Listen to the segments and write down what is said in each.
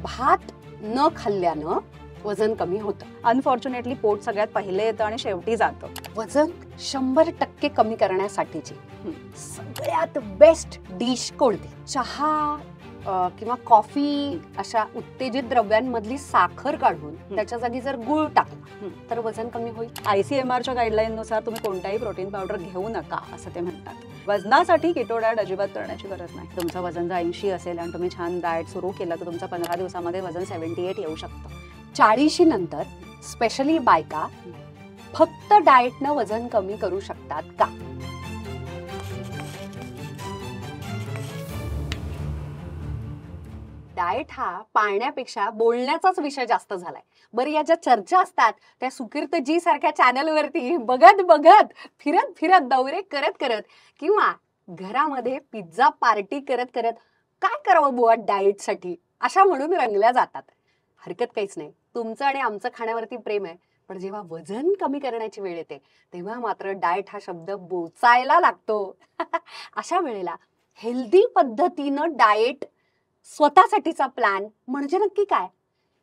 भात न खाल्ल्यानं वजन कमी होतं. अनफॉर्च्युनेटली पोट सगळ्यात पहिले येतं आणि शेवटी जातं. वजन 100% कमी करण्यासाठीची सगळ्यात बेस्ट डिश कोणती? चहा किंवा कॉफी अशा उत्तेजित द्रव्यांमधली साखर काढून त्याच्या जागी जर गुळ टाकला तर वजन कमी होईल. ICMRच्या गाईडलाईन नुसार तुम्ही कोणताही प्रोटीन पावडर घेऊ नका असं ते म्हणतात. वजनासाठी कीटो डाएट अजिबात करण्याची गरज नाही. तुमचं वजन जर 80 असेल आणि तुम्ही छान डाएट सुरू केलं तर तुमचं 15 दिवसामध्ये वजन 78 येऊ शकतं. 40 नंतर स्पेशली बायका फक्त डाएटनं वजन कमी करू शकतात का? डाएट हा पाळण्यापेक्षा बोलण्याचाच विषय जास्त झालाय. बरं, या ज्या चर्चा असतात त्या सुकीर्तजी सारख्या चॅनलवरती बघत बघत फिरत फिरत दौरे करत करत किंवा घरामध्ये पिझ्झा पार्टी करत करत काय करावं बुवा डाएटसाठी अशा म्हणून रंगल्या जातात. हरकत काहीच नाही. तुमचं आणि आमचं खाण्यावरती प्रेम आहे, पण जेव्हा वजन कमी करण्याची वेळ येते तेव्हा मात्र डाएट हा शब्द बोचायला लागतो. अशा वेळेला हेल्दी पद्धतीनं डाएट स्वतःसाठीचा प्लॅन म्हणजे नक्की काय,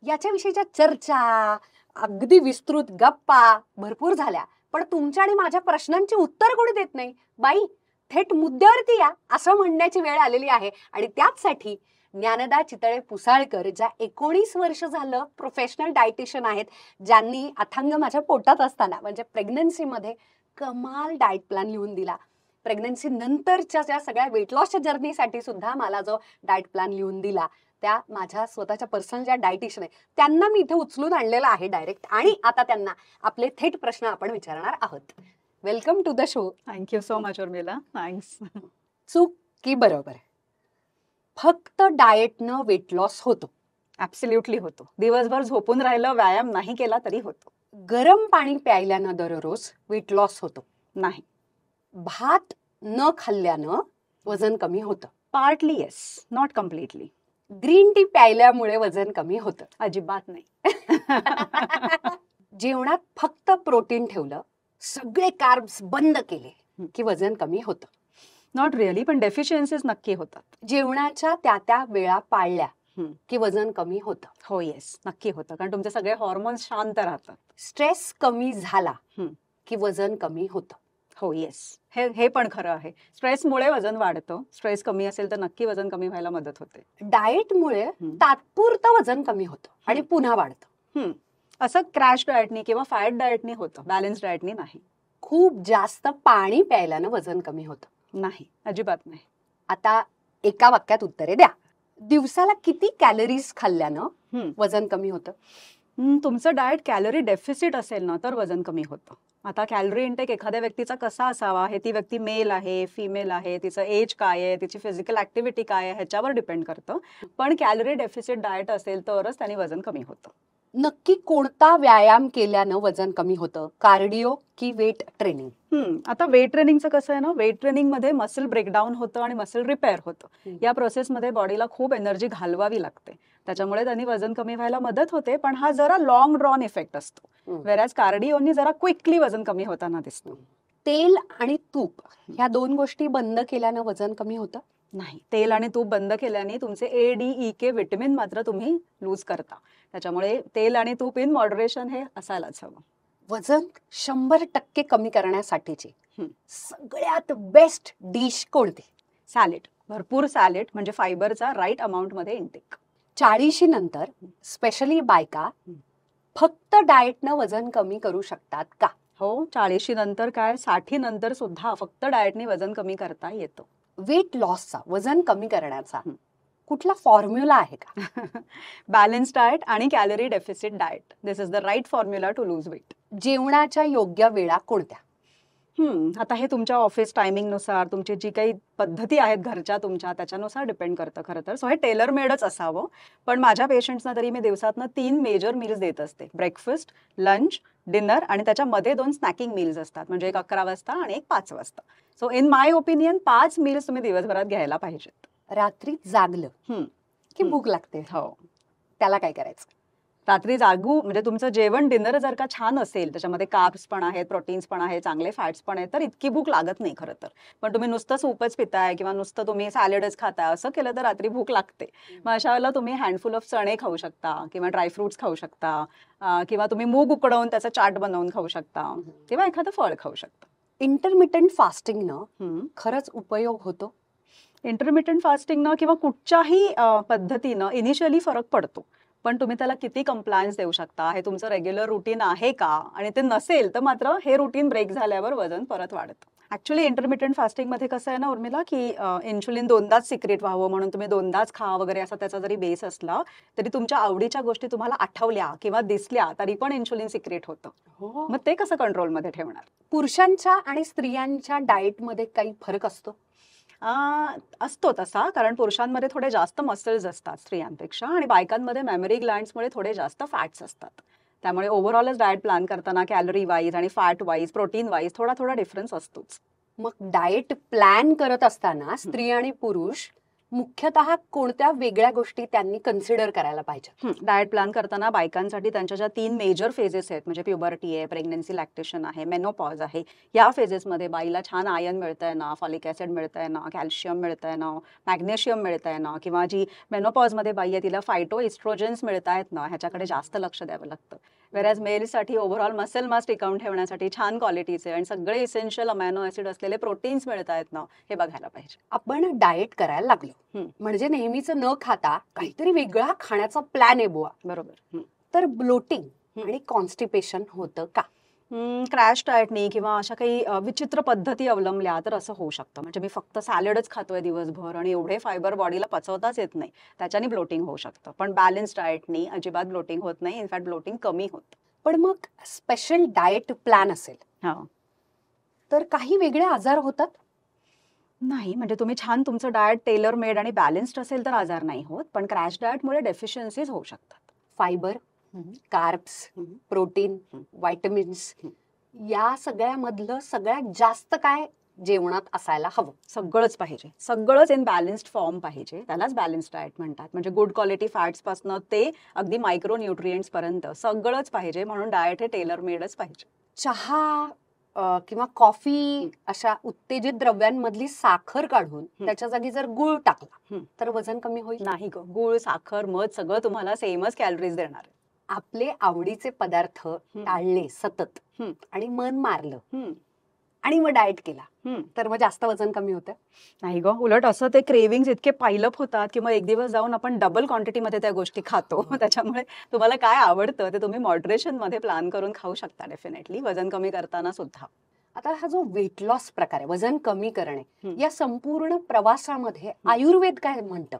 याच्याविषयीच्या चर्चा अगदी विस्तृत गप्पा भरपूर झाल्या, पण तुमच्या आणि माझ्या प्रश्नांची उत्तर कोणी देत नाही. बाई, थेट मुद्द्यावरती या असं म्हणण्याची वेळ आलेली आहे. आणि त्याचसाठी ज्ञानदा चितळे पुसाळकर, ज्या 19 वर्ष झालं प्रोफेशनल डायटिशियन आहेत, ज्यांनी अथांग माझ्या पोटात असताना म्हणजे प्रेग्नन्सीमध्ये कमाल डाएट प्लॅन लिहून दिला. प्रेग्नन्सी नंतरच्या ज्या सगळ्या वेट लॉसच्या जर्नीसाठी सुद्धा मला जो डाएट प्लॅन लिहून दिला, त्या माझ्या स्वतःच्या पर्सनल ज्या डायटिशियन आहे त्यांना मी इथे उचलून आणलेला आहे डायरेक्ट. आणि आता त्यांना आपले थेट प्रश्न आपण विचारणार आहोत. Welcome to the show. Thank you so much Urmila. Thanks. चूक की बरोबर? फक्त डाएटनं वेट लॉस होतो? ऍब्सोल्युटली होतो. दिवसभर झोपून राहिलं, व्यायाम नाही केला तरी होतो. गरम पाणी प्यायल्यानं दररोज वेट लॉस होतो? नाही. भात न खाल्ल्यानं वजन कमी होतं? Partly yes, not completely. Green tea प्यायल्यामुळे वजन कमी होतं? अजिबात नाही. जेवणात फक्त प्रोटीन ठेवलं, सगळे कार्ब्स बंद केले की वजन कमी होतं? नॉट रिअली, पण डेफिशियन्सीज नक्की होतात. जेवणाच्या त्या वेळा पाळल्या की वजन कमी होतं? हो येस, नक्की होतं, कारण तुमचे सगळे हॉर्मोन्स शांत राहतात. स्ट्रेस कमी झाला की वजन कमी होतं? हो येस, हे पण खरं आहे. स्ट्रेसमुळे वजन वाढतं. स्ट्रेस कमी असेल तर नक्की वजन कमी व्हायला मदत होते. डाएटमुळे तात्पुरतं वजन कमी होतं आणि पुन्हा वाढतं? असं क्रॅश डाएटनी किंवा फॅट डाएटनी होतं, बॅलन्स डाएटनी नाही. खूप जास्त पाणी प्यायल्यानं वजन कमी होतं? नाही, अजिबात नाही. आता एका वाक्यात उत्तरे द्या. दिवसाला किती कॅलरीज खाल्ल्यानं वजन कमी होतं? तुमचं डाएट कॅलरी डेफिसिट असेल ना तर वजन कमी होतं. आता कॅलरी इंटेक एखाद्या व्यक्तीचा कसा असावा, हे ती व्यक्ती मेल आहे, फिमेल आहे, तिचं एज काय आहे, तिची फिजिकल ऍक्टिव्हिटी काय आहे ह्याच्यावर डिपेंड करतं. पण कॅलरी डेफिसिट डाएट असेल तरच त्याने वजन कमी होतं. नक्की कोणता व्यायाम केल्यानं वजन कमी होतं? कार्डिओ की वेट ट्रेनिंग? आता वेट ट्रेनिंगचं कसं आहे ना, वेट ट्रेनिंग मध्ये मसल ब्रेकडाऊन होतं आणि मसल रिपेअर होतं. या प्रोसेसमध्ये बॉडीला खूप एनर्जी घालवावी लागते, त्याच्यामुळे त्यांनी वजन कमी व्हायला मदत होते. पण हा जरा लॉंग ड्रॉन इफेक्ट असतो, वेरॅज कार्डिओनी जरा क्विकली वजन कमी होताना दिसतो. तेल आणि तूप ह्या 2 गोष्टी बंद केल्यानं वजन कमी होतं? नाही. तेल आणि तूप बंद केल्याने तुमचे ADEK विटॅमिन मात्र तुम्ही लूज करता, त्याच्यामुळे तेल आणि तूप इन मॉडरेशन हे असायलाच हवं. वजन 100% कमी करण्यासाठीची सगळ्यात बेस्ट डिश कोणती? सॅलेड. भरपूर सॅलेड म्हणजे फायबरचा राईट अमाऊंट मध्ये इंटेक. 40 नंतर स्पेशली बायका फक्त डाएटनं वजन कमी करू शकतात का? हो, 40 नंतर काय, 60 नंतर सुद्धा फक्त डाएटने वजन कमी करता येतं. वेट लॉसचा, वजन कमी करण्याचा कुठला फॉर्म्युला आहे का? बॅलन्स डाएट आणि calorie deficit diet, this is the right formula to lose weight. जेवणाच्या योग्य वेळा कोणत्या? आता हे तुमच्या ऑफिस टायमिंग नुसार, तुमची जी काही पद्धती आहेत घरच्या तुमच्या, त्याच्यानुसार डिपेंड करतं खरं तर. सो हे टेलर मेडच असावं. पण माझ्या पेशंट्सना तरी मी दिवसातनं 3 मेजर मील्स देत असते. ब्रेकफास्ट, लंच, डिनर आणि त्याच्यामध्ये 2 स्नॅकिंग मील्स असतात, म्हणजे एक 11 वाजता आणि एक 5 वाजता. So in my opinion 5 meals तुम्ही दिवसभरात घ्यायला पाहिजेत. रात्री जागलं की भूक लागते, हो, त्याला काय करायचं? रात्री जागू म्हणजे तुमचं जेवण डिनर जर का छान असेल, त्याच्यामध्ये कार्ब्स पण आहेत, प्रोटीन्स पण आहेत, चांगले फॅट्स पण आहेत, तर इतकी भूक लागत नाही खरं तर. पण तुम्ही नुसतं सूपच पिताय किंवा नुसतं तुम्ही सॅलडच खाताय असं केलं तर रात्री भूक लागते. मग अशा वेळेला तुम्ही हँडफुल ऑफ चणे खाऊ शकता किंवा ड्रायफ्रुट्स खाऊ शकता, किंवा तुम्ही मूग उकडवून त्याचा चाट बनवून खाऊ शकता किंवा एखादं फळ खाऊ शकता. इंटरमिटंट फास्टिंगनं हम्म. खरंच उपयोग होतो? इंटरमिटंट फास्टिंगनं किंवा कुठच्याही पद्धतीनं इनिशियली फरक पडतो. पण तुम्ही त्याला किती कंप्लायन्स देऊ शकता, हे तुमचं रेग्युलर रुटीन आहे का, आणि ते नसेल तर मात्र हे रुटीन ब्रेक झाल्यावर वजन परत वाढतं. ऍक्च्युली इंटरमिटंट फास्टिंगमध्ये कसं आहे ना उर्मिला, की इन्शुलिन दोनदाच सिक्रेट व्हावं म्हणून तुम्ही दोनदाच खा वगैरे असा त्याचा जरी बेस असला तरी तुमच्या आवडीच्या गोष्टी तुम्हाला आठवल्या किंवा दिसल्या तरी पण इन्शुलिन सिक्रेट होतं. हो. मग ते कसं कंट्रोलमध्ये ठेवणार? पुरुषांच्या आणि स्त्रियांच्या डाएटमध्ये काही फरक असतो? असतो तसा, कारण पुरुषांमध्ये थोडे जास्त मसल्स असतात स्त्रियांपेक्षा, आणि बायकांमध्ये मेमरी ग्लँड्समुळे थोडे जास्त फॅट्स असतात. त्यामुळे ओव्हरऑलच डाएट प्लॅन करताना कॅलरी वाईज आणि फॅट वाईज, प्रोटीन वाईज थोडा थोडा डिफरन्स असतोच. मग डाएट प्लॅन करत असताना स्त्री आणि पुरुष मुख्यतः कोणत्या वेगळ्या गोष्टी त्यांनी कन्सिडर करायला पाहिजे? डाएट प्लॅन करताना बायकांसाठी त्यांच्या ज्या 3 मेजर फेजेस आहेत, म्हणजे प्युबर्टी आहे, प्रेग्नन्सी, लॅक्टेशन आहे, मेनोपॉज आहे, या फेजेसमध्ये बाईला छान आयर्न मिळतंय ना, फॉलिक ऍसिड मिळतंय ना, कॅल्शियम मिळतंय ना, मॅग्नेशियम मिळतंय ना, किंवा जी मेनोपॉजमध्ये बाई आहे तिला फायटो इस्ट्रोजन्स मिळतायत ना, ह्याच्याकडे जास्त लक्ष द्यावं लागतं. वेरॅज मेलसाठी ओव्हरऑल मसल मास टिकवून ठेवण्यासाठी छान क्वालिटीचे आणि सगळे इसेन्शियल अमायनो ऍसिड असलेले प्रोटीन्स मिळत आहेत ना, हे बघायला पाहिजे. आपण डाएट करायला लागलो म्हणजे नेहमीच न खाता काहीतरी वेगळा खाण्याचा प्लॅन आहे बुवा, बरोबर. तर ब्लोटिंग आणि कॉन्स्टिपेशन होतं का? क्रॅश डाएटनी किंवा अशा काही विचित्र पद्धती अवलंबल्या तर असं होऊ शकतं. म्हणजे मी फक्त सॅलडच खातोय दिवसभर आणि एवढे फायबर बॉडीला पचवताच येत नाही, त्याच्याने ब्लोटिंग होऊ शकतं. पण बॅलन्स डाएटनी अजिबात ब्लोटिंग होत नाही, इनफॅक्ट ब्लोटिंग कमी होतं. पण मग स्पेशल डाएट प्लॅन असेल हा तर काही वेगळे आजार होतात? नाही, म्हणजे तुम्ही छान तुमचं डाएट टेलर मेड आणि बॅलन्स्ड असेल तर आजार नाही होत, पण क्रॅश डाएटमुळे डेफिशियन्सीज होऊ शकतात. फायबर, कार्ब्स, प्रोटीन, व्हायटमिन्स या सगळ्यामधलं सगळ्यात जास्त काय जेवणात असायला हवं? सगळंच पाहिजे, सगळंच इन बॅलन्स्ड फॉर्म पाहिजे, त्यालाच बॅलन्स्ड डाएट म्हणतात. म्हणजे गुड क्वालिटी फॅट्स पासून ते अगदी मायक्रो न्यूट्रिएंट्स पर्यंत सगळंच पाहिजे, म्हणून डाएट हे टेलर मेडच पाहिजे. चहा किंवा कॉफी अशा उत्तेजित द्रव्यांमधली साखर काढून त्याच्या जागी जर गुळ टाकला तर वजन कमी होईल? नाही ग, गुळ, साखर, मध सगळं तुम्हाला सेमच कॅलरीज देणार आहे. आपले आवडीचे पदार्थ टाळले सतत आणि मन मारलं आणि मग डाएट केला तर मग जास्त वजन कमी होतं? नाही ग, उलट असं ते क्रेविंग्स इतके पाईलअप होतात की मग एक दिवस जाऊन आपण डबल क्वांटिटीमध्ये त्या गोष्टी खातो. त्याच्यामुळे तुम्हाला काय आवडतं ते तुम्ही मॉडरेशन मध्ये प्लॅन करून खाऊ शकता डेफिनेटली, वजन कमी करताना सुद्धा. आता हा जो वेट लॉस प्रकार आहे, वजन कमी करणे, या संपूर्ण प्रवासामध्ये आयुर्वेद काय म्हणतं?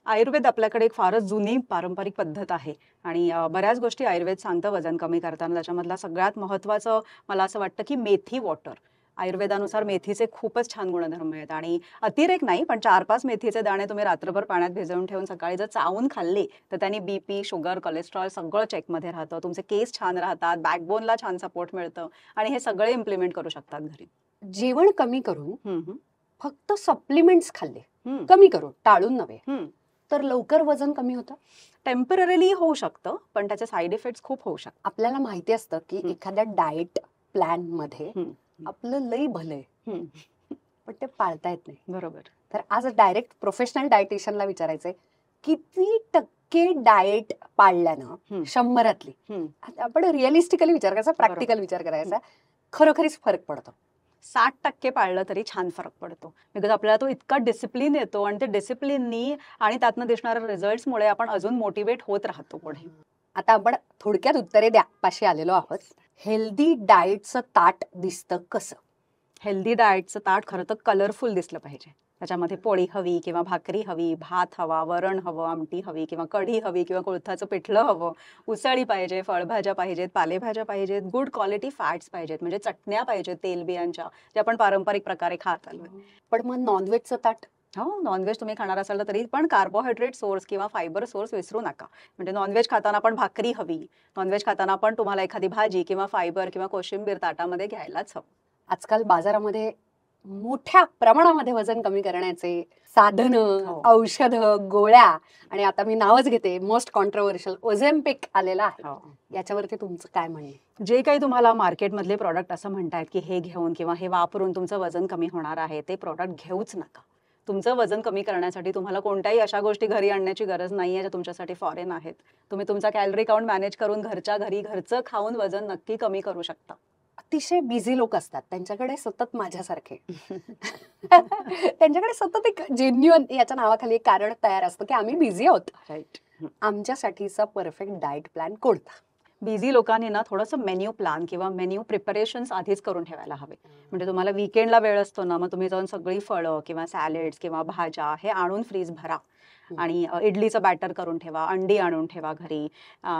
आयुर्वेद आपल्याकडे एक फारच जुनी पारंपरिक पद्धत आहे आणि बऱ्याच गोष्टी आयुर्वेद सांगतं वजन कमी करताना. त्याच्यामधला सगळ्यात महत्त्वाचं मला असं वाटतं की मेथी वॉटर. आयुर्वेदानुसार मेथीचे खूपच छान गुणधर्म आहेत आणि अतिरेक नाही, पण 4-5 मेथीचे दाणे तुम्ही रात्रभर पाण्यात भिजवून ठेवून सकाळी जर चावून खाल्ले तर त्यांनी बीपी, शुगर, कोलेस्ट्रॉल सगळं चेकमध्ये राहतं, तुमचे केस छान राहतात, बॅकबोनला छान सपोर्ट मिळतं आणि हे सगळे इम्प्लिमेंट करू शकतात घरी. जेवण कमी करून फक्त सप्लिमेंट्स खाल्ले, कमी करून, टाळून नव्हे, तर लवकर वजन कमी होतं? टेम्पररीली होऊ शकतं, पण त्याचे साईड इफेक्ट्स खूप होऊ शकतात. आपल्याला माहिती असतं की एखाद्या डाएट प्लॅन मध्ये आपलं लई भलंय पण ते पाळता येत नाही. बरोबर. तर आज डायरेक्ट प्रोफेशनल डायटिशियनला विचारायचंय, किती टक्के डाएट पाळल्यानं 100तली, आपण रिअलिस्टिकली विचार करायचा, प्रॅक्टिकल विचार करायचा, खरोखरीच फरक पडतो? 60% पाळलं तरी छान फरक पडतो. बिकॉज आपल्याला तो इतका डिसिप्लिन येतो आणि ते डिसिप्लिननी आणि त्यातनं दिसणाऱ्या रिझल्ट्समुळे आपण अजून मोटिवेट होत राहतो पुढे. आता आपण थोडक्यात उत्तरे द्या पाशी आलेलो आहोत. हेल्दी डाएटचं ताट दिसतं कसं? हेल्दी डाएटचं ताट खरं तर कलरफुल दिसलं पाहिजे. त्याच्यामध्ये पोळी हवी किंवा भाकरी हवी, भात हवा, वरण हवं, आमटी हवी किंवा कढी हवी किंवा कुळथाचं पिठलं हवं, उसळी पाहिजे, फळभाज्या पाहिजेत, पालेभाज्या पाहिजेत, गुड क्वालिटी फॅट्स पाहिजेत, म्हणजे चटण्या पाहिजेत तेलबियांच्या, जे आपण पारंपरिक प्रकारे खात आलोय. पण मग नॉनव्हेजचं ताट? हो, नॉनव्हेज तुम्ही खाणार असाल तरी पण कार्बोहायड्रेट सोर्स किंवा फायबर सोर्स विसरू नका. म्हणजे नॉनव्हेज खाताना पण भाकरी हवी, नॉनव्हेज खाताना पण तुम्हाला एखादी भाजी किंवा फायबर किंवा कोशिंबीर ताटामध्ये घ्यायलाच हवं. आजकाल बाजारामध्ये मोठ्या प्रमाणामध्ये वजन कमी करण्याचे साधनं, हो. औषधं, गोळ्या आणि आता मी नावच घेते मोस्ट कॉन्ट्रोवर्शियल ओझेम्पिक आलेला आहे. हो. याच्यावरती तुमचं काय म्हणणं? जे काही तुम्हाला मार्केटमधले प्रॉडक्ट असं म्हणतायत की हे घेऊन किंवा हे वापरून तुमचं वजन कमी होणार आहे, ते प्रॉडक्ट घेऊच नका. तुमचं वजन कमी करण्यासाठी तुम्हाला कोणत्याही अशा गोष्टी घरी आणण्याची गरज नाही आहे ज्या तुमच्यासाठी फॉरेन आहेत. तुम्ही तुमचा कॅलरी काउंट मॅनेज करून घरच्या घरी घरचं खाऊन वजन नक्की कमी करू शकता. अतिशय बिझी लोक असतात, त्यांच्याकडे सतत माझ्यासारखे त्यांच्याकडे सतत एक जेन्युअन याच्या नावाखाली एक कारण तयार असतं की आम्ही बिझी आहोत. राईट. आमच्यासाठीचा परफेक्ट डाएट प्लॅन कोणता? बिझी लोकांनी ना थोडंसं मेन्यू प्लॅन किंवा मेन्यू प्रिपरेशन्स आधीच करून ठेवायला हवे. म्हणजे तुम्हाला वीकेंडला वेळ असतो ना, मग तुम्ही जाऊन सगळी फळं किंवा सॅलेड्स किंवा भाज्या हे आणून फ्रीज भरा आणि इडलीचं बॅटर करून ठेवा, अंडी आणून ठेवा घरी,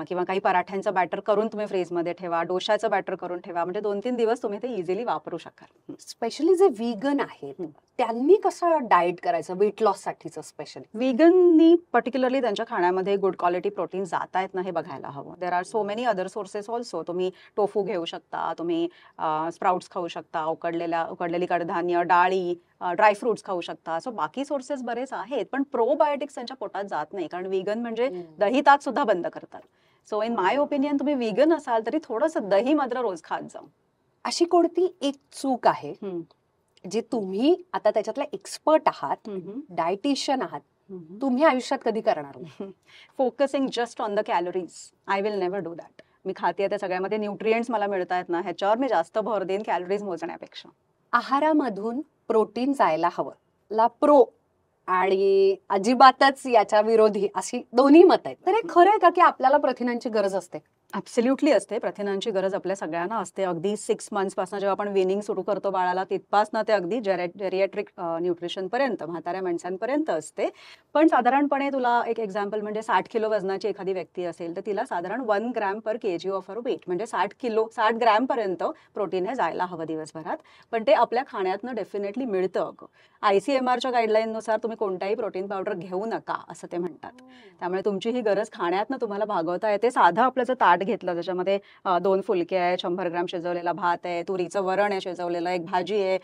किंवा काही पराठ्यांचं बॅटर करून तुम्ही फ्रीजमध्ये ठेवा, डोशाचं बॅटर करून ठेवा. म्हणजे 2-3 दिवस तुम्ही ते इझिली वापरू शकाल. स्पेशली जे व्हीगन आहेत त्यांनी कसं डाएट करायचं वेट लॉस साठीचं स्पेशली? व्हीगननी पर्टिक्युलरली त्यांच्या खाण्यामध्ये गुड क्वालिटी प्रोटीन जात आहेत ना हे बघायला हवं. There are so many other sources also. तुम्ही टोफू घेऊ शकता, तुम्ही स्प्राउट्स खाऊ शकता, उकडलेली कडधान्य, डाळी, ड्रायफ्रुट्स खाऊ शकता. सो बाकी सोर्सेस बरेच आहेत, पण प्रोबायोटिक्स त्यांच्या पोटात जात नाही, कारण व्हीगन म्हणजे दही ताक सुद्धा बंद करतात. सो इन माय ओपिनियन तुम्ही व्हीगन असाल तरी थोडंसं दही मात्र रोज खात जा. अशी कोणती एक चूक आहे जे तुम्ही आता त्याच्यातले एक्सपर्ट आहात, डायटिशियन आहात, तुम्ही आयुष्यात कधी करणार नाही? Focusing just on the calories. I will never do that. मी खाते त्या सगळ्यामध्ये न्यूट्रिएंट्स मला मिळत आहेत ना, ह्याच्यावर मी जास्त भर देईन कॅलरीज मोजण्यापेक्षा. आहारामधून प्रोटीन जायला हवं ला प्रो आणि अजिबातच याच्या विरोधी अशी दोन्ही मत आहेत. तर हे खरं आहे का की आपल्याला प्रथिनांची गरज असते? ॲब्सल्युटली असते. प्रथिनांची गरज आपल्या सगळ्यांना असते. अगदी 6 मंथ्सपासून जेव्हा आपण विनिंग सुरू करतो बाळाला, तिथपासनं ते अगदी जेरिएट्रिक न्यूट्रिशनपर्यंत, म्हाताऱ्या माणसांपर्यंत असते. पण साधारणपणे तुला एक एक्झाम्पल म्हणजे 60 किलो वजनाची एखादी व्यक्ती असेल तर तिला साधारण 1 gram per KG of her weight म्हणजे 60 ग्रॅमपर्यंत प्रोटीन हे जायला हवं दिवसभरात. पण ते आपल्या खाण्यातनं डेफिनेटली मिळतं. ICMRच्या गाईडलाईननुसार तुम्ही कोणताही प्रोटीन पावडर घेऊ नका असं ते म्हणतात. त्यामुळे तुमची ही गरज खाण्यातनं तुम्हाला भागवता येते. साधं आपलं जर ताट घेतलं ज्याच्यामध्ये 2 फुलके आहे, 100 ग्रॅम शिजवलेला भात आहे, तुरीचं वरण आहे शिजवलेलं, एक भाजी आहे,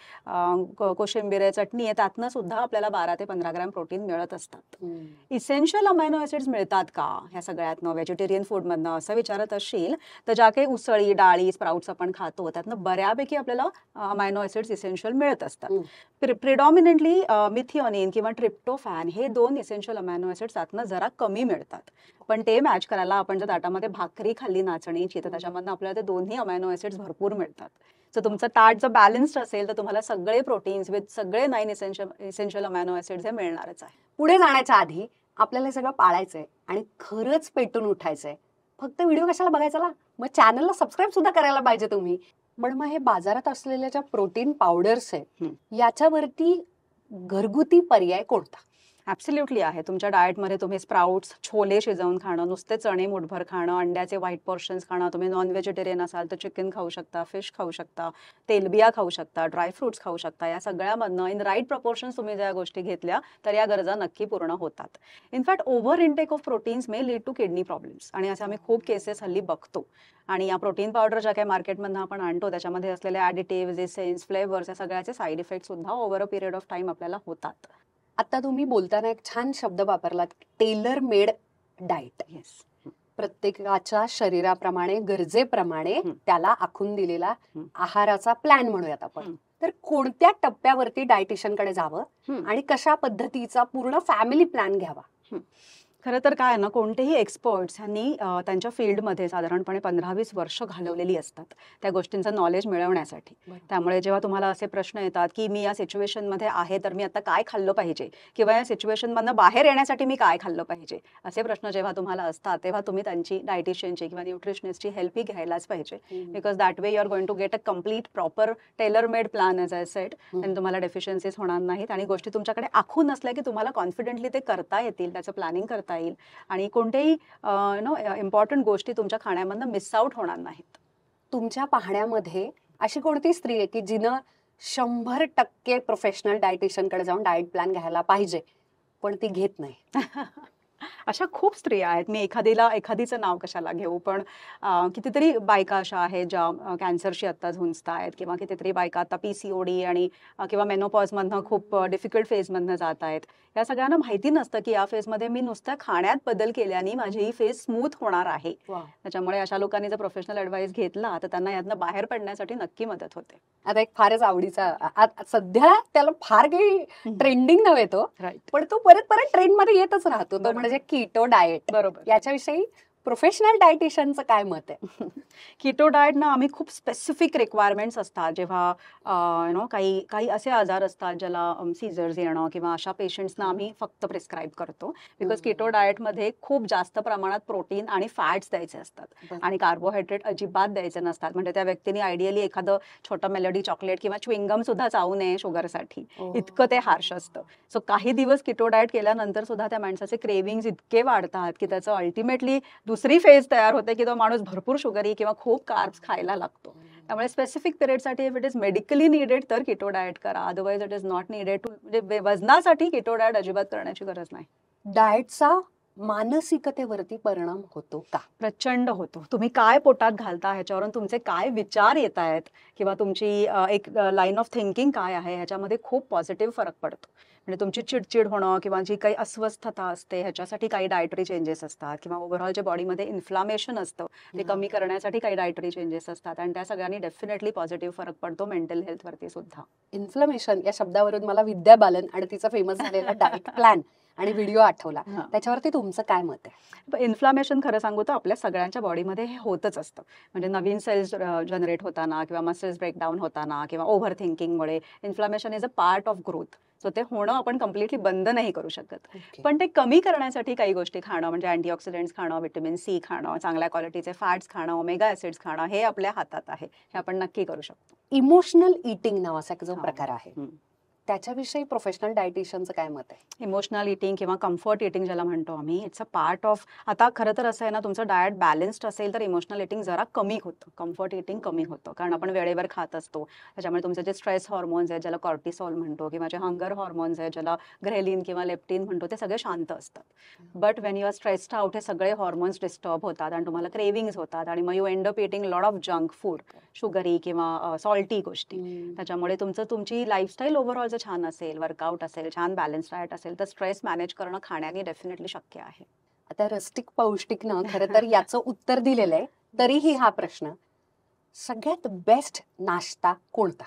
कोशिंबीर आहे, चटणी आहे, त्यातनं सुद्धा आपल्याला 12 ते 15 ग्रॅम प्रोटीन मिळत असतात. इसेन्शियल अमायनो ऍसिड्स मिळतात का ह्या सगळ्यातनं व्हेजिटेरियन फूडमधनं असं विचारत असशील तर ज्या काही उसळी, डाळी, स्प्राउट्स आपण खातो त्यातनं बऱ्यापैकी आपल्याला अमायनो ऍसिड्स इसेन्शियल मिळत असतात. प्रिडॉमिनंटली मिथिओनिन किंवा ट्रिप्टोफॅन हे 2 इसेन्शियल अमायनो ऍसिड्स त्यातनं जरा कमी मिळतात. पण ते मॅच करायला आपण जर ताटामध्ये भाकरी खाल्ली नाचणीची तर त्याच्यामधनं आपल्याला ते दोन्ही अमायनो ऍसिड्स भरपूर मिळतात. जर तुमचं ताट जर बॅलन्स्ड असेल तर तुम्हाला सगळे प्रोटीन्स विथ सगळे 9 इसेन्शियल अमायनो ऍसिड्स हे मिळणारच आहे. पुढे जाण्याच्या आधी आपल्याला हे सगळं पाळायचंय आणि खरंच पेटून उठायचंय. फक्त व्हिडिओ कशाला बघायचा ना, मग चॅनलला सबस्क्राईब सुद्धा करायला पाहिजे तुम्ही. पण मग हे बाजारात असलेल्या ज्या प्रोटीन पावडर्स आहेत याच्यावरती घरगुती पर्याय कोणता? ॲब्सल्युटली आहे. तुमच्या डाएटमध्ये तुम्ही स्प्राउट्स, छोले शिजवून खाणं, नुसते चणे मुठभर खाणं, अंड्याचे व्हाईट पोर्शन्स खाणं, तुम्ही नॉन व्हेजिटेरियन असाल तर चिकन खाऊ शकता, फिश खाऊ शकता, तेलबिया खाऊ शकता, ड्रायफ्रुट्स खाऊ शकता. या सगळ्यामधनं इन राईट प्रपोर्शन्स तुम्ही ज्या गोष्टी घेतल्या तर या गरजा नक्की पूर्ण होतात. In fact over intake of proteins may lead to kidney problems आणि असं आम्ही खूप केसेस हल्ली बघतो. आणि या प्रोटीन पावडर ज्या काही मार्केटमधनं आपण आणतो त्याच्यामध्ये असलेले ॲडिटिव्हज, एसेन्स, फ्लेवर्स या सगळ्याचे साईड इफेक्ट सुद्धा over a period of time आपल्याला होतात. आता तुम्ही बोलताना एक छान शब्द वापरलात, टेलर मेड डाएट. येस. प्रत्येकाच्या शरीराप्रमाणे, गरजेप्रमाणे त्याला आखून दिलेला आहाराचा प्लॅन म्हणूयात आपण. तर कोणत्या टप्प्यावरती डायटिशियनकडे जावं आणि कशा पद्धतीचा पूर्ण फॅमिली प्लॅन घ्यावा? खरं तर काय ना, कोणतेही एक्सपर्ट्स ह्यांनी त्यांच्या फील्डमध्ये साधारणपणे 15-20 वर्ष घालवलेली असतात त्या गोष्टींचं नॉलेज मिळवण्यासाठी. त्यामुळे जेव्हा तुम्हाला असे प्रश्न येतात की मी या सिच्युएशनमध्ये आहे तर मी आता काय खाल्लं पाहिजे किंवा या सिच्युएशनमधनं बाहेर येण्यासाठी मी काय खाल्लं पाहिजे, असे प्रश्न जेव्हा तुम्हाला असतात तेव्हा तुम्ही त्यांची डायटिशियनची किंवा न्यूट्रिशनिस्टची हेल्प ही घ्यायलाच पाहिजे. Because that way you are going to get a complete proper tailor made plan as I said. आणि तुम्हाला डेफिशियन्सीज होणार नाहीत आणि गोष्टी तुमच्याकडे आखून असल्या की तुम्हाला कॉन्फिडेंटली ते करता येतील, त्याचं प्लॅनिंग करता येईल आणि कोणत्याही इम्पॉर्टंट गोष्टी तुमच्या खाण्यामधनं मिस आउट होणार नाहीत. तुमच्या पाहण्यामध्ये अशी कोणती स्त्री आहे की जिनं 100% प्रोफेशनल डायटिशियनकडे जाऊन डाएट प्लॅन घ्यायला पाहिजे पण ती घेत नाही? अशा खूप स्त्रिया आहेत. मी एखादीचं नाव कशाला घेऊ, पण कितीतरी बायका अशा आहेत ज्या कॅन्सरशी आत्ता झुंजतायत, किंवा कितीतरी बायका आता PCOD आणि किंवा मेनोपॉजमधनं खूप डिफिकल्ट फेजमधनं जात आहेत. या सगळ्यांना माहिती नसतं की या फेजमध्ये मी नुसत्या खाण्यात बदल केल्याने माझी ही फेज स्मूथ होणार आहे. त्याच्यामुळे अशा लोकांनी जर प्रोफेशनल ॲडवाईस घेतला तर त्यांना यातनं बाहेर पडण्यासाठी नक्की मदत होते. आता एक फारच आवडीचा सध्या त्याला फार काही ट्रेंडिंग नव्हे तो, राईट, पण तो परत परत ट्रेंड मध्ये येतच राहतो, तो बरोबर. म्हणजे कीटो डाएट. बरोबर. याच्याविषयी प्रोफेशनल डायटिशियनचं काय मत आहे? कीटो डाएटनं आम्ही खूप स्पेसिफिक रिक्वायरमेंट्स असतात, जेव्हा काही काही असे आजार असतात ज्याला सीझर्स येणं किंवा अशा पेशंट्सना आम्ही फक्त प्रिस्क्राईब करतो. बिकॉज कीटो डाएटमध्ये खूप जास्त प्रमाणात प्रोटीन आणि फॅट्स द्यायचे असतात आणि कार्बोहायड्रेट अजिबात द्यायचे नसतात. म्हणजे त्या व्यक्तीने आयडियली एखादं छोटं मेलडी चॉकलेट किंवा च्विंगम सुद्धा चावू नये शुगरसाठी, इतकं ते हार्श असतं. सो काही दिवस कीटो डाएट केल्यानंतर सुद्धा त्या माणसाचे क्रेविंग्स इतके वाढतात की त्याचं अल्टिमेटली दुसरी फेज तयार होते की तो माणूस भरपूर शुगरी किंवा खूप कार्ब्स खायला लागतो. त्यामुळे स्पेसिफिक पिरियडसाठी if it is medically needed तर कीटो डाएट करा, otherwise it is not needed to. म्हणजे वजनासाठी कीटो डाएट अजिबात करण्याची गरज नाही. डाएटचा मानसिकतेवरती परिणाम होतो का? प्रचंड होतो. तुम्ही काय पोटात घालता ह्याच्यावरून तुमचे काय विचार येत आहेत किंवा तुमची एक लाईन ऑफ थिंकिंग काय आहे ह्याच्यामध्ये खूप पॉझिटिव्ह फरक पडतो. म्हणजे तुमची चिडचिड होणं किंवा जी काही अस्वस्थता असते ह्याच्यासाठी काही डायटरी चेंजेस असतात, किंवा ओव्हरऑल जे बॉडीमध्ये इन्फ्लामेशन असतं ते कमी करण्यासाठी काही डायटरी चेंजेस असतात, आणि त्या सगळ्यांनी डेफिनेटली पॉझिटिव्ह फरक पडतो मेंटल हेल्थवरती सुद्धा. इन्फ्लमेशन या शब्दावरून मला विद्या बालन आणि तिचा फेमस झालेला डाएट प्लॅन आणि व्हिडिओ आठवला. त्याच्यावरती तुमचं काय मत आहे? इन्फ्लामेशन खरं सांगू तर आपल्या सगळ्यांच्या बॉडीमध्ये हे होतच असतं. म्हणजे नवीन सेल्स जनरेट होताना किंवा मसल्स ब्रेकडाऊन होताना किंवा ओव्हर थिंकिंगमुळे inflammation is a part of growth. So ते होणं आपण कम्प्लिटली बंद नाही करू शकत. पण ते कमी करण्यासाठी काही गोष्टी खाणं, म्हणजे अँटीऑक्सिडंट्स खाणं, व्हिटॅमिन C खाणं, चांगल्या क्वालिटीचे फॅट्स खाणं, ओमेगा ऍसिड्स खाणं, हे आपल्या हातात आहे. हे आपण नक्की करू शकतो. इमोशनल ईटिंग नावाचा जो हा. प्रकार आहे त्याच्याविषयी प्रोफेशनल डायटिशियनचं काय मत आहे? इमोशनल इटिंग किंवा कम्फर्ट इटिंग ज्याला म्हणतो आम्ही, इट्स अ पार्ट ऑफ. आता खरं तर असं आहे ना, तुमचं डाएट बॅलन्स्ड असेल तर इमोशनल इटिंग जरा कमी होतं, कम्फर्ट इटिंग कमी होतं, कारण आपण वेळेवर खात असतो. त्याच्यामुळे तुमचे जे स्ट्रेस हॉर्मोन्स आहेत ज्याला कॉर्टिसॉल म्हणतो, किंवा जे हंगर हॉर्मोन्स आहेत ज्याला ग्रेलिन किंवा लेप्टिन म्हणतो, ते सगळे शांत असतात. But when you are stressed out हे सगळे हॉर्मोन्स डिस्टर्ब होतात आणि तुम्हाला क्रेविंग्स होतात, आणि मग you end up eating lot of junk food, sugary किंवा सॉल्टी गोष्टी. त्याच्यामुळे तुमची लाईफस्टाईल ओव्हरऑल जर छान असेल, वर्कआउट असेल, छान बॅलन्स डाएट असेल, तर स्ट्रेस मॅनेज करणं खाण्याने डेफिनेटली शक्य आहे. आता रस्टिक पौष्टिकनं खरं तर याचं उत्तर दिलेलं आहे, तरीही हा प्रश्न, सगळ्यात बेस्ट नाश्ता कोणता?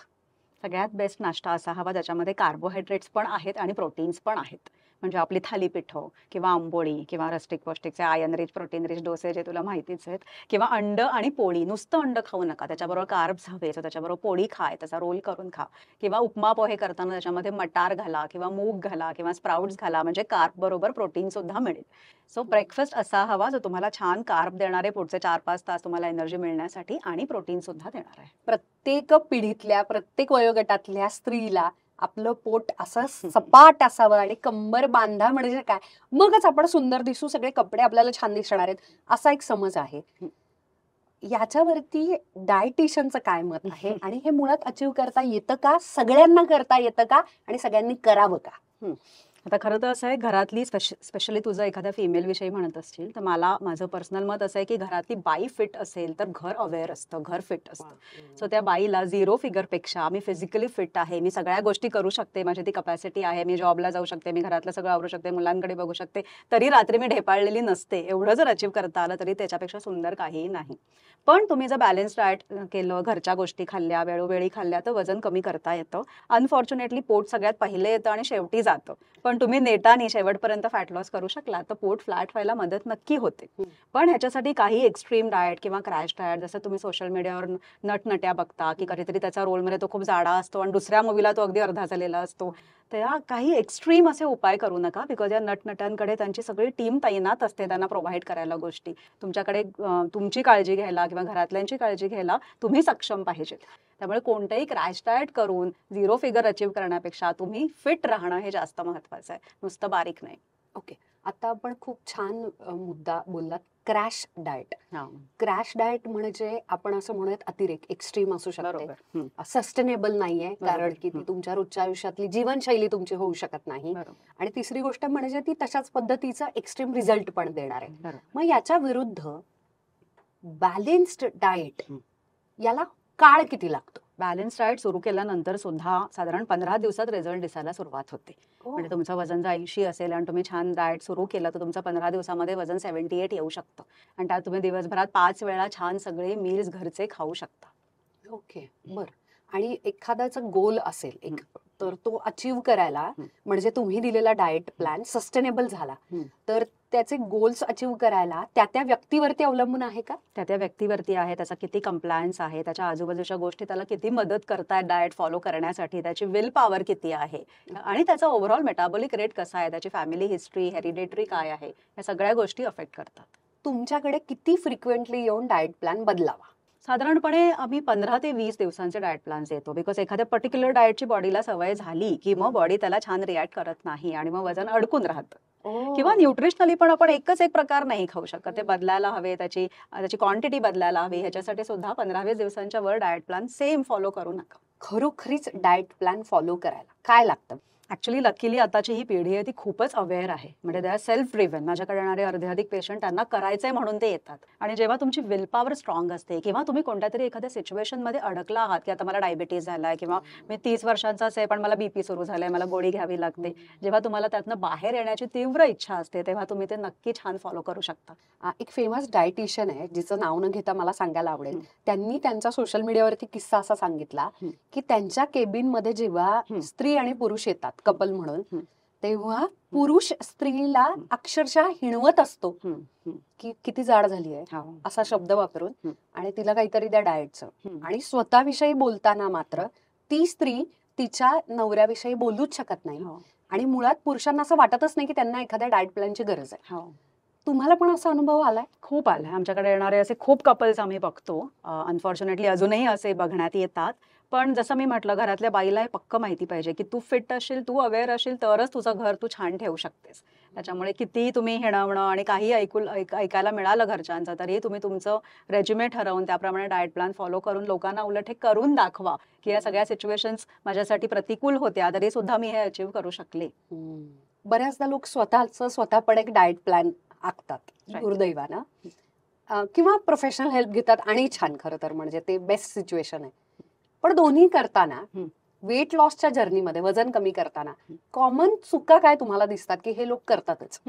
सगळ्यात बेस्ट नाश्ता असा हवा ज्याच्यामध्ये कार्बोहायड्रेट्स पण आहेत आणि प्रोटीन्स पण आहेत. म्हणजे आपली थालीपीठं किंवा आंबोळी किंवा रस्टिक पौष्टिकचे आयर्न रिच, प्रोटीन रिच डोसे जे तुला माहितीच आहेत, किंवा अंड आणि पोळी. नुसतं अंड खाऊ नका, त्याच्याबरोबर कार्ब्स हवे, तर त्याच्याबरोबर पोळी खा, त्याचा रोल करून खा. किंवा उपमा पोहे करताना त्याच्यामध्ये मटार घाला किंवा मूग घाला किंवा स्प्राउट्स घाला, म्हणजे कार्ब बरोबर प्रोटीन सुद्धा मिळेल. सो ब्रेकफास्ट असा हवा जो तुम्हाला छान कार्ब देणारे पुढचे 4-5 तास तुम्हाला एनर्जी मिळण्यासाठी आणि प्रोटीन सुद्धा देणार आहे. प्रत्येक पिढीतल्या, प्रत्येक वयोगटातल्या स्त्रीला आपलं पोट असं सपाट असावं आणि कंबर बांधा म्हणजे काय, मगच आपण सुंदर दिसू, सगळे कपडे आपल्याला छान दिसणार आहेत, असा एक समज आहे. याच्यावरती डायटिशियनचं काय मत आहे? आणि हे मुळात अचीव करता येतं का? सगळ्यांना करता येतं का? आणि सगळ्यांनी करावं का? आता खरं तर असं आहे, घरातली स्पेशली तुझं एखाद्या फिमेल विषयी म्हणत असशील तर माझं पर्सनल मत असं आहे की घरातली बाई फिट असेल तर घर अवेअर असतं, घर फिट असतं. सो त्या बाईला 0 फिगरपेक्षा मी फिजिकली फिट आहे, मी सगळ्या गोष्टी करू शकते, माझी ती कपॅसिटी आहे, मी जॉबला जाऊ शकते, मी घरातलं सगळं आवरू शकते, मुलांकडे बघू शकते, तरी रात्री मी ढेपाळलेली नसते, एवढं जर अचीव करता आलं तरी त्याच्यापेक्षा सुंदर काहीही नाही. पण तुम्ही जर बॅलन्स डाएट केलं, घरच्या गोष्टी खाल्ल्या, वेळोवेळी खाल्ल्या, तर वजन कमी करता येतं. अनफॉर्च्युनेटली पोट सगळ्यात पहिले येतं आणि शेवटी जातं. पण तुम्ही नेटाने शेवटपर्यंत फॅट लॉस करू शकला तर पोट फ्लॅट व्हायला मदत नक्की होते. पण ह्याच्यासाठी काही एक्स्ट्रीम डाएट किंवा क्रॅश डाएट, जसं तुम्ही सोशल मीडियावर नटनट्या बघता की कधीतरी त्याचा रोलमध्ये तो खूप जाडा असतो आणि दुसऱ्या मूवीला तो अगदी अर्धा झालेला असतो, त्या काही एक्स्ट्रीम असे उपाय करू नका. बिकॉज या नटनट्यांकडे त्यांची सगळी टीम तैनात असते त्यांना प्रोव्हाइड करायला गोष्टी. तुमच्याकडे तुमची काळजी घ्यायला किंवा घरातल्यांची काळजी घ्यायला तुम्ही सक्षम पाहिजेत. त्यामुळे कोणतंही क्रॅश डाएट करून 0 फिगर अचीव करण्यापेक्षा तुम्ही फिट राहणं हे जास्त महत्वाचं आहे, नुसतं बारीक नाही. ओके, आता आपण खूप छान मुद्दा बोललात, क्रॅश डाएट. हा, क्रॅश डाएट म्हणजे आपण असं म्हणूयात अतिरेक, एक्स्ट्रीम असू शकते, बरोबर. हम्म, सस्टेनेबल नाहीये, कारण बरोबर. की ती हम्म, तुमच्या रोजच्या आयुष्यातली जीवनशैली तुमची होऊ शकत नाही. बरोबर. आणि तिसरी गोष्ट म्हणजे ती तशाच पद्धतीचा एक्स्ट्रीम रिझल्ट पण देणार आहे. बरोबर. मग याच्या विरुद्ध बॅलेन्स्ड डाएट हं. याला काळ किती लागतो? बॅलन्स डाएट सुरू केल्यानंतर सुद्धा साधारण 15 दिवसात रिझल्ट दिसायला सुरुवात होते. म्हणजे तुमचं वजन जर 80 असेल आणि तुम्ही छान डाएट सुरू केलं तर तुमचं 15 दिवसामध्ये वजन 78 येऊ शकतं. आणि त्यात तुम्ही दिवसभरात 5 वेळा छान सगळे मील्स घरचे खाऊ शकता. ओके, बर. आणि एखाद्याचा गोल असेल एक, तर तो अचीव करायला, म्हणजे तुम्ही दिलेला डाएट प्लॅन सस्टेनेबल झाला, तर त्याचे गोल्स अचीव करायला त्या त्या व्यक्तीवरती अवलंबून आहे का? त्या त्या व्यक्तीवरती आहे, त्याचा किती कंप्लायन्स आहे, त्याच्या आजूबाजूच्या गोष्टी त्याला किती मदत करतायत डाएट फॉलो करण्यासाठी, त्याची विल पॉवर किती आहे आणि त्याचा ओव्हरऑल मेटाबॉलिक रेट कसा आहे, त्याची फॅमिली हिस्ट्री, हेरिडेटरी काय आहे, या सगळ्या गोष्टी अफेक्ट करतात. तुमच्याकडे किती फ्रिक्वेंटली येऊन डाएट प्लॅन बदलावा? साधारणपणे आम्ही 15 ते 20 दिवसांचे डाएट प्लॅन्स देतो. बिकॉज एखाद्या पर्टिक्युलर डाएटची बॉडीला सवय झाली की मग बॉडी त्याला छान रिॲक्ट करत नाही आणि मग वजन अडकून राहतं. किंवा न्यूट्रिशनली पण आपण एकच एक प्रकार नाही खाऊ शकत, ते बदलायला हवे, त्याची क्वांटिटी बदलायला हवी. ह्याच्यासाठी सुद्धा 15-20 दिवसांच्या वर डाएट प्लॅन सेम फॉलो करू नका. खरोखरीच डाएट प्लॅन फॉलो करायला काय लागतं? ऍक्च्युली लकीली आताची ही पिढी आहे ती खूपच अवेअर आहे. म्हणजे दे आर सेल्फ ड्रिव्हन. माझ्याकडे येणारे अर्धे अधिक पेशंट त्यांना करायचंय म्हणून ते येतात. आणि जेव्हा तुमची विल पॉवर स्ट्रॉंग असते किंवा तुम्ही कोणत्या तरी एखाद्या सिच्युएशन मध्ये अडकला आहात की आता मला डायबिटीज झालाय किंवा मी 30 वर्षांचाच आहे पण मला बीपी सुरू झालाय, मला गोळी घ्यावी लागते, जेव्हा तुम्हाला त्यातनं बाहेर येण्याची तीव्र इच्छा असते तेव्हा तुम्ही ते नक्की छान फॉलो करू शकता. एक फेमस डायटिशियन आहे जिचं नाव न घेता मला सांगायला आवडेल, त्यांनी त्यांच्या सोशल मीडियावरती किस्सा असा सांगितला की त्यांच्या केबिन मध्ये जेव्हा स्त्री आणि पुरुष येतात कपल म्हणून, तेव्हा पुरुष स्त्रीला अक्षरशः हिणवत असतो की किती जाड झाली आहे असा शब्द वापरून, आणि तिला काहीतरी द्या डाएटचं. आणि स्वतःविषयी बोलताना मात्र ती स्त्री तिच्या नवऱ्याविषयी बोलूच शकत नाही. आणि मुळात पुरुषांना असं वाटतच नाही की त्यांना एखाद्या डाएट प्लॅनची गरज आहे. तुम्हाला पण असा अनुभव आलाय? खूप आलाय. आमच्याकडे येणारे असे खूप कपल्स आम्ही बघतो. अनफॉर्च्युनेटली अजूनही असे बघण्यात येतात. पण जसं मी म्हटलं, घरातल्या बाईला हे पक्क माहिती पाहिजे की तू फिट असशील, तू अवेअर असशील तरच तुझं घर तू छान ठेवू शकतेस. त्याच्यामुळे कितीही तुम्ही हिणवणं आणि काही ऐकायला मिळालं घरच्यांचं तरी तुम्ही तुमचं रेजिमे ठरवून त्याप्रमाणे डाएट प्लॅन फॉलो करून लोकांना उलट हे करून दाखवा की या सगळ्या सिच्युएशन्स माझ्यासाठी प्रतिकूल होत्या तरी सुद्धा मी हे अचीव करू शकले. बऱ्याचदा लोक स्वतः पण एक डाएट प्लॅन आखतात दुर्दैवानं, किंवा प्रोफेशनल हेल्प घेतात आणि छान, खरं तर म्हणजे ते बेस्ट सिच्युएशन आहे. पण दोन्ही करताना वेट लॉसच्या जर्नीमध्ये, वजन कमी करताना कॉमन चुका काय तुम्हाला दिसतात की हे लोक करतातच?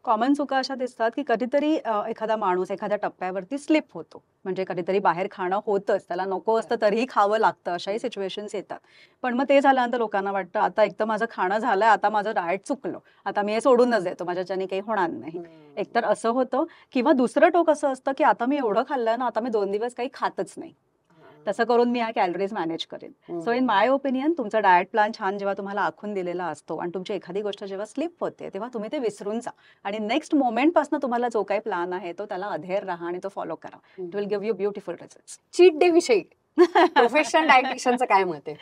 कॉमन चुका अशा दिसतात की कधीतरी एखादा माणूस एखाद्या टप्प्यावरती स्लिप होतो. म्हणजे कधीतरी बाहेर खाणं होतंच, त्याला नको असतं तरीही खावं लागतं, अशाही सिच्युएशन्स येतात. पण मग ते झाल्यानंतर लोकांना वाटतं आता एक तर माझं खाणं झालंय, आता माझं डाएट चुकलं, आता मी हे सोडूनच देतो, माझ्याच्याने काही होणार नाही. एकतर असं होतं, किंवा दुसरं टोक असं असतं की आता मी एवढं खाल्लंय ना, आता मी 2 दिवस काही खातच नाही, तसं करून मी हा कॅलरीज मॅनेज करेन. सो इन माय ओपिनियन तुमचा डाएट प्लॅन छान जेव्हा तुम्हाला आखून दिलेला असतो आणि तुमची एखादी गोष्ट जेव्हा स्लिप होते तेव्हा तुम्ही ते विसरून जा आणि नेक्स्ट मोमेंट पासून तुम्हाला जो काही प्लॅन आहे तो त्याला अधेर राहा आणि तो फॉलो करा. It will give you beautiful results. Cheat day विषयी प्रोफेशनल डायटिशियनचं काय मत आहे?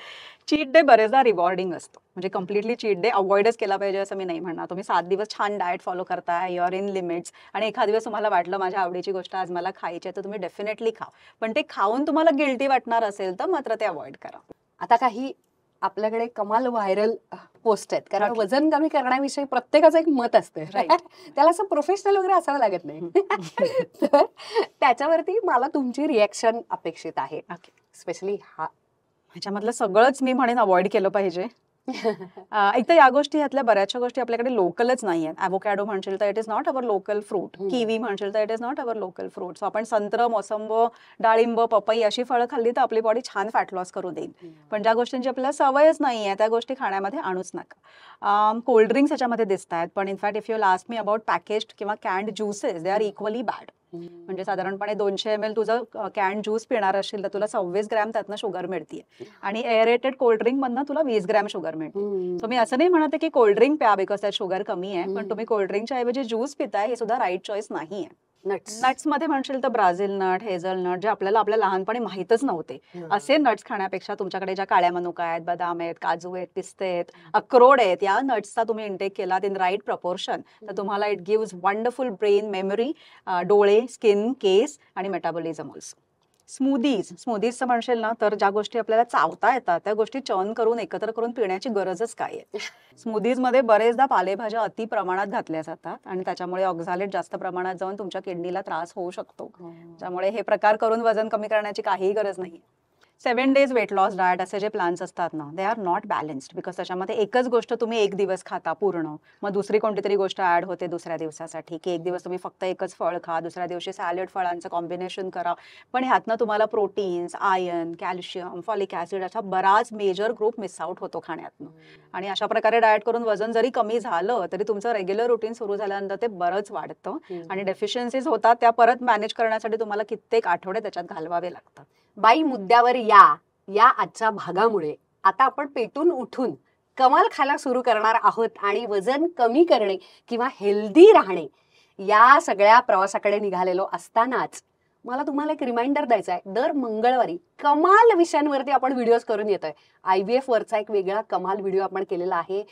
चीट डे बरेचदा रिवॉर्डिंग असतो. म्हणजे कम्प्लिटली चीट डे अवॉइडच केला पाहिजे असं मी नाही म्हणणार. तुम्ही 7 दिवस छान डाएट फॉलो करताय, युअर इन लिमिट्स, आणि एखाद दिवस तुम्हाला वाटलं माझ्या आवडीची गोष्ट आज मला खायची आहे तर तुम्ही डेफिनेटली खा. पण ते खाऊन तुम्हाला गिल्टी वाटणार असेल तर मात्र ते अवॉइड करा. आता काही आपल्याकडे कमाल व्हायरल पोस्ट आहेत, कारण वजन कमी करण्याविषयी प्रत्येकाचं एक मत असतं. त्याला असं प्रोफेशनल वगैरे असावं लागत नाही. तर त्याच्यावरती मला तुमची रिॲक्शन अपेक्षित आहे. स्पेशली ह्याच्यामधलं सगळंच मी म्हणेन अवॉइड केलं पाहिजे. एक तर या गोष्टी, ह्यातल्या बऱ्याचशा गोष्टी आपल्याकडे लोकलच नाही आहेत. ॲव्होकॅडो म्हणशील तर it is not our local fruit. Kiwi म्हणशील तर it is not our local fruit. So आपण संत्र, मोसंब, डाळिंब, पपई अशी फळं खाल्ली तर आपली बॉडी छान फॅट लॉस करू देईल. पण ज्या गोष्टींची आपल्याला सवयच नाही आहे त्या गोष्टी खाण्यामध्ये आणूच नका. कोल्ड्रिंक्स ह्याच्यामध्ये दिसत आहेत, पण in fact if you last me about packaged किंवा canned juices, they are equally bad. म्हणजे साधारणपणे 200 ml तुझं कॅन ज्यूस पिणार असेल तर तुला 26 ग्रॅम त्यातनं शुगर मिळते आणि एअरेटेड कोल्ड्रिंक मधनं तुला 20 ग्रॅम शुगर मिळते. सो मी असं नाही म्हणते की कोल्ड्रिंक प्या बिकॉज त्यात शुगर कमी आहे, पण तुम्ही कोल्ड्रिंकच्या ऐवजी ज्यूस पिताय हे सुद्धा राईट चॉईस नाही आहे. नट्स मध्ये म्हणशील तर ब्राझील नट, हेझल नट, जे आपल्याला आपल्या लहानपणी माहीतच नव्हते असे नट्स खाण्यापेक्षा तुमच्याकडे ज्या काळ्या मनुका आहेत, बदाम आहेत, काजू आहेत, पिस्ते आहेत, अक्रोड आहेत, या नट्सचा तुम्ही इंटेक केलात इन राईट प्रपोर्शन तर तुम्हाला it gives wonderful brain, memory, डोळे, स्किन, केस आणि मेटाबॉलिझम ऑल्सो. स्मूदीजचं म्हणशील ना तर ज्या गोष्टी आपल्याला चावता येतात त्या गोष्टी चर्न करून एकत्र करून पिण्याची गरजच काय आहे. स्मूदीजमध्ये बरेचदा पालेभाज्या अति प्रमाणात घातल्या जातात आणि त्याच्यामुळे ऑक्झालेट जास्त प्रमाणात जाऊन तुमच्या किडनीला त्रास होऊ शकतो. त्यामुळे हे प्रकार करून वजन कमी करण्याची काहीही गरज नाही. 7 days वेट लॉस डाएट असे जे प्लॅन्स असतात ना they are not balanced because त्याच्यामध्ये एकच गोष्ट तुम्ही एक दिवस खाता पूर्ण, मग दुसरी कोणती तरी गोष्ट ऍड होते दुसऱ्या दिवसासाठी, की एक दिवस तुम्ही फक्त एकच फळ खा, दुसऱ्या दिवशी सॅलड फळांचं कॉम्बिनेशन करा. पण ह्यातनं तुम्हाला proteins, iron, calcium, folic acid असा बराच मेजर ग्रुप मिस आउट होतो खाण्यातनं. आणि अशा प्रकारे डाएट करून वजन जरी कमी झालं तरी तुमचं रेग्युलर रुटीन सुरू झाल्यानंतर ते बरंच वाढतं आणि डेफिशियन्सीज होतात त्या परत मॅनेज करण्यासाठी तुम्हाला कित्येक आठवडे त्याच्यात घालवावे लागतात. बाई मुद्द्यावर या आजच्या भागामुळे आता आपण पेटून उठून कमाल खायला सुरू करणार आहोत आणि वजन कमी करणे किंवा हेल्दी राहणे या सगळ्या प्रवासाकडे निघालेलो असतानाच मला तुम्हाला एक रिमाइंडर द्यायचा आहे. दर मंगळवारी कमाल विषयांवरती आपण व्हिडिओज करून येतोय. IVF वरचा एक वेगळा कमाल व्हिडिओ आपण केलेला आहे.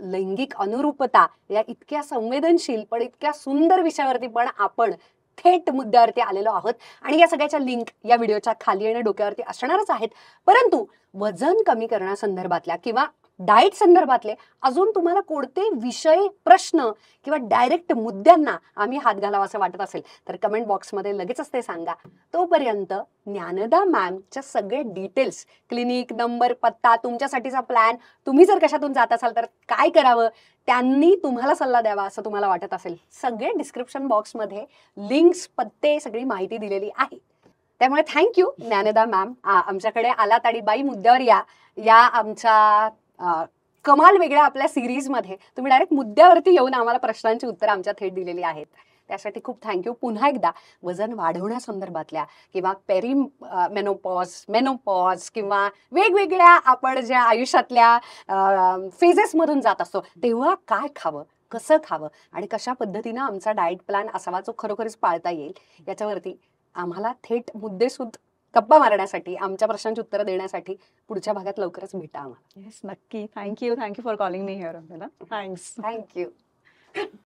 लैंगिक अनुरूपता या इतक्या संवेदनशील पण इतक्या सुंदर विषयावरती पण आपण थेट मुद्द्यावरती आलेलो आहोत आणि या सगळ्याच्या लिंक या व्हिडिओच्या खाली आणि डोक्यावरती असणारच आहेत. परंतु वजन कमी करण्यासंदर्भातल्या किंवा डाएट संदर्भातले अजून तुम्हाला कोणते विषय, प्रश्न किंवा डायरेक्ट मुद्द्यांना आम्ही हात घालावा असं वाटत असेल तर कमेंट बॉक्समध्ये लगेचच ते सांगा. तोपर्यंत ज्ञानदा मॅमच्या सगळे डिटेल्स, क्लिनिक नंबर, पत्ता, तुमच्यासाठीचा प्लॅन, तुम्ही जर कशातून जात असाल तर काय करावं, त्यांनी तुम्हाला सल्ला द्यावा असं तुम्हाला वाटत असेल, सगळे डिस्क्रिप्शन बॉक्समध्ये लिंक्स, पत्ते, सगळी माहिती दिलेली आहे. त्यामुळे थँक्यू ज्ञानदा मॅम, आमच्याकडे आलात आणि बाई मुद्द्यावर या आमच्या कमाल वेगळ्या आपल्या सिरीजमध्ये तुम्ही डायरेक्ट मुद्द्यावरती येऊन आम्हाला प्रश्नांची उत्तरं आमच्या थेट दिलेली आहेत. त्यासाठी खूप थँक्यू. पुन्हा एकदा वजन वाढवण्यासंदर्भातल्या किंवा मेनोपॉज किंवा वेगवेगळ्या आपण ज्या आयुष्यातल्या फेजेसमधून जात असतो तेव्हा काय खावं, कसं खावं आणि कशा पद्धतीनं आमचा डाएट प्लॅन असावा जो खरोखरच पाळता येईल याच्यावरती आम्हाला थेट मुद्देसूद गप्पा मारण्यासाठी, आमच्या प्रश्नांची उत्तरं देण्यासाठी पुढच्या भागात लवकरच भेटा आम्हाला. येस, नक्की. Thank you for calling me here. Thanks. Thank you.